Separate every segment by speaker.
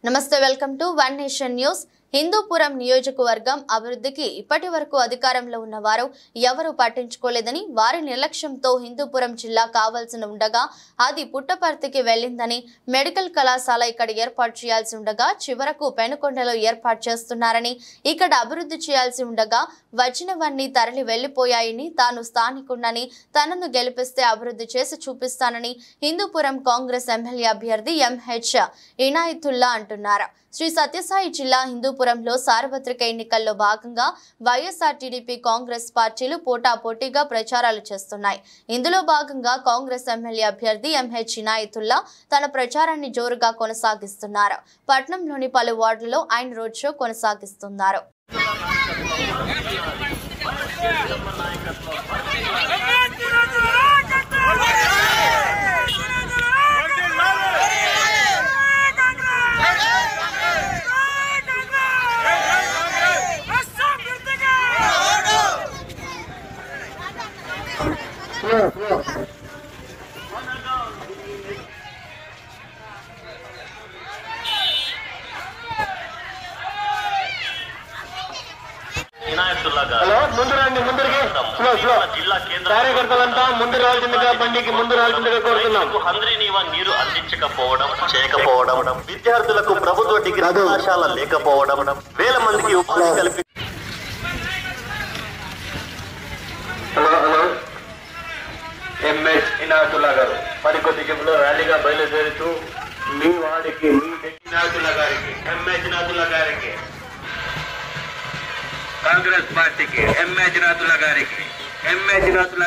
Speaker 1: నమస్తే welcome to One Nation News. Hindupuram నియోజకవర్గం అభివృద్ధికి ఇప్పటివరకు అధికారంలో ఉన్నవారు ఎవరు పట్టించుకోలేదని వారి నిర్లక్ష్యంతో హిందూపురం జిల్లా కావాల్సి ఉండగా అది పుట్టపర్తికి వెళ్ళిందని మెడికల్ కళాశాల ఇక్కడ ఏర్పాటు చేయాల్సి ఉండగా చివరకు పెనుకొండలో ఏర్పాటు చేస్తున్నారని ఇక్కడ అభివృద్ధి చేయాల్సి ఉండగా వచ్చినవన్నీ తరలి వెళ్లిపోయాయని తాను స్థానికుడని తనను గెలిపిస్తే అభివృద్ధి చేసి చూపిస్తానని హిందూపురం కాంగ్రెస్ ఎమ్మెల్యే అభ్యర్థి ఎంహెచ్ ఇనాయతుల్లా అంటున్నారు। శ్రీ సత్యసాయి జిల్లా హిందూపురంలో సార్వత్రిక ఎన్నికల్లో భాగంగా వైఎస్ఆర్ టీడీపీ కాంగ్రెస్ పార్టీలు పోటాపోటీగా ప్రచారాలు చేస్తున్నాయి। ఇందులో భాగంగా కాంగ్రెస్ ఎమ్మెల్యే అభ్యర్థి ఎంహెచ్ ఇనాయతుల్లా తన ప్రచారాన్ని జోరుగా కొనసాగిస్తున్నారు। పట్నంలోని పలు వార్డులలో ఆయన రోడ్ షో కొనసాగిస్తున్నారు।
Speaker 2: జిల్లా కార్యకర్తలంతా ముందు రావాల్సిందిగా బండికి ముందు రావాల్సిందిగా కోరుతున్నాం। హంద్రీనీవా నీరు అందించకపోవడం చేయకపోవడం, విద్యార్థులకు ప్రభుత్వ డిగ్రీ కళాశాల లేకపోవడం, వేల మందికి ఉపాధి కల్పి ఎంహెచ్ ఇనాయతుల్లా గారు మరికొద్ది జిల్లాలో ర్యాలీగా బయలుదేరుతూ మీ వాడికి మీ ఇనాయతుల్లా గారికి ఎంహెచ్ ఇనాయతుల్లా గారికి కాంగ్రెస్ పార్టీకి ఎంహెచ్ ఇనాయతుల్లా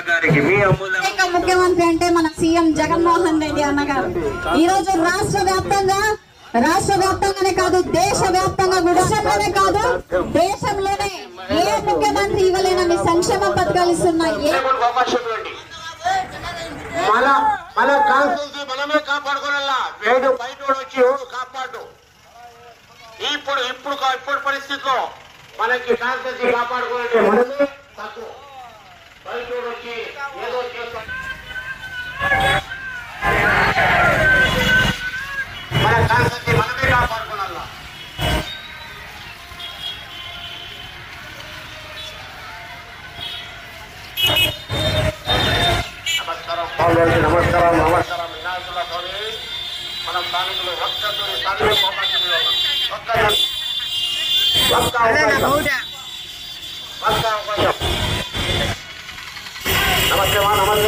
Speaker 2: గారికి మీ అమూల్య
Speaker 3: ముఖ్యమంత్రి అంటే మన సీఎం జగన్మోహన్ రెడ్డి అన్నగారు ఈ రోజు రాష్ట్ర వ్యాప్తంగానే కాదు దేశవ్యాప్తంగా గుడిసెల్లోనే కాదు దేశంలోనే ఏ ముఖ్యమంత్రి ఇవ్వలేనని సంక్షేమ పథకాలు ఇస్తున్నాయి।
Speaker 2: మన కాన్స్టిట్యూన్సీ మనమే కాపాడుకోవాలా, వేడు బయట వచ్చి కాపాడు। ఇప్పుడు పరిస్థితిలో మనకి కాన్స్టిట్యూన్సీ కాపాడుకోవాలంటే మనమే తక్కువ, బయట వచ్చి ఏదో చేస్తాం। మన కాన్స్టిట్యూన్సీ మనమే కాపాడుకోవాలా। నమస్కారం వినాయకుల స్వామి, మనం స్థానికులు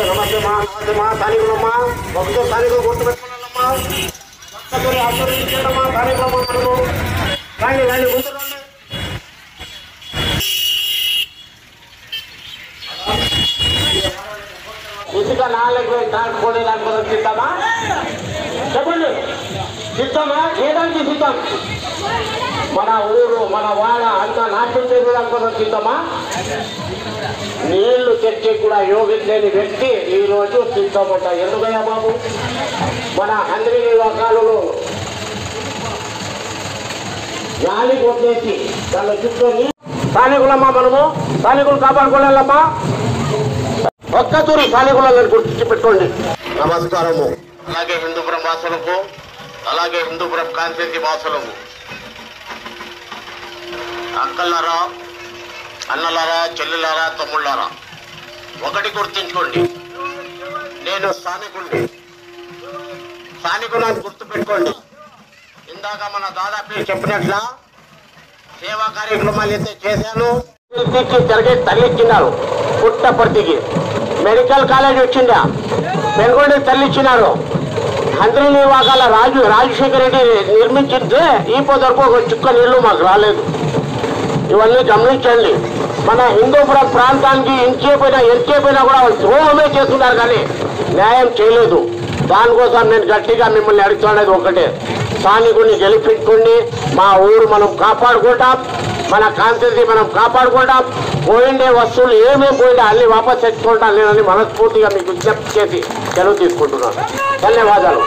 Speaker 2: నమస్తే మా స్థానికులమ్మా, భక్తులు స్థానికులు గుర్తుపెట్టుకోవాలమ్మా, భక్తులు ఆశీర్వదించమ్మా స్థానికులమ్మా, మనకు రండి ముందు రండి। ఇసుక 4 ట్రాన్స్పోర్ట్ సిద్ధమా చెప్పండి, సిద్ధమా ఏదానికి సిద్ధం? మన ఊరు మన వాడ అంతా నాట్యం చేయడానికి సిద్ధమా? నీళ్లు తెచ్చి కూడా యోగ్యత లేని వ్యక్తి ఈరోజు సిద్ధమట। ఎందుకయ్యా బాబు, మన హంద్రీనీవా కాలువలో గాలి కొట్టేసి దాన్ని చుట్టూ స్థానికులమ్మా, మనము స్థానికులు కాపాడుకోవాలమ్మా, ఒక్కతూరి స్థానికులను గుర్తించి పెట్టుకోండి। నమస్కారము। అలాగే హిందూపురం వాసులకు, అలాగే హిందూపురం కాన్స్టిట్యూన్సీ వాసులకు, అక్కలారా, అన్నలారా, చెల్లెలారా, తమ్ముళ్ళారా, ఒకటి గుర్తించుకోండి, నేను స్థానికులను గుర్తుపెట్టుకోండి। ఇందాక మన దాదాపు చెప్పినట్ల సేవా కార్యక్రమాలు అయితే చేశాను। జరిగే తల్లిచ్చినారు, పుట్టపర్తికి మెడికల్ కాలేజ్ వచ్చిందా, పెనుగొండకి తల్లిచ్చినారు। హంద్రీనీవా రాజశేఖర రెడ్డి నిర్మించితే ఈ పొదరకు ఒక చుక్క నీళ్లు మాకు రాలేదు। ఇవన్నీ గమనించండి। మన హిందూపురం ప్రాంతానికి ఎంతసేపైనా కూడా ద్రోహమే చేస్తున్నారు కానీ న్యాయం చేయలేదు। దానికోసం నేను గట్టిగా మిమ్మల్ని అడుగుతున్నది ఒకటే, స్థానికుడిని గెలిపించుకోండి, మా ఊరు మనం కాపాడుకుంటాం, మన కాన్స్టిట్యూన్సీ మనం కాపాడుకుంటాం, పోయిండే వస్తువులు ఏమేమి పోయిండే అన్ని వాపస్ తెచ్చుకుంటాం లేదని మనస్ఫూర్తిగా మీకు విజ్ఞప్తి చేసి సెలవు తీసుకుంటున్నాను। ధన్యవాదాలు।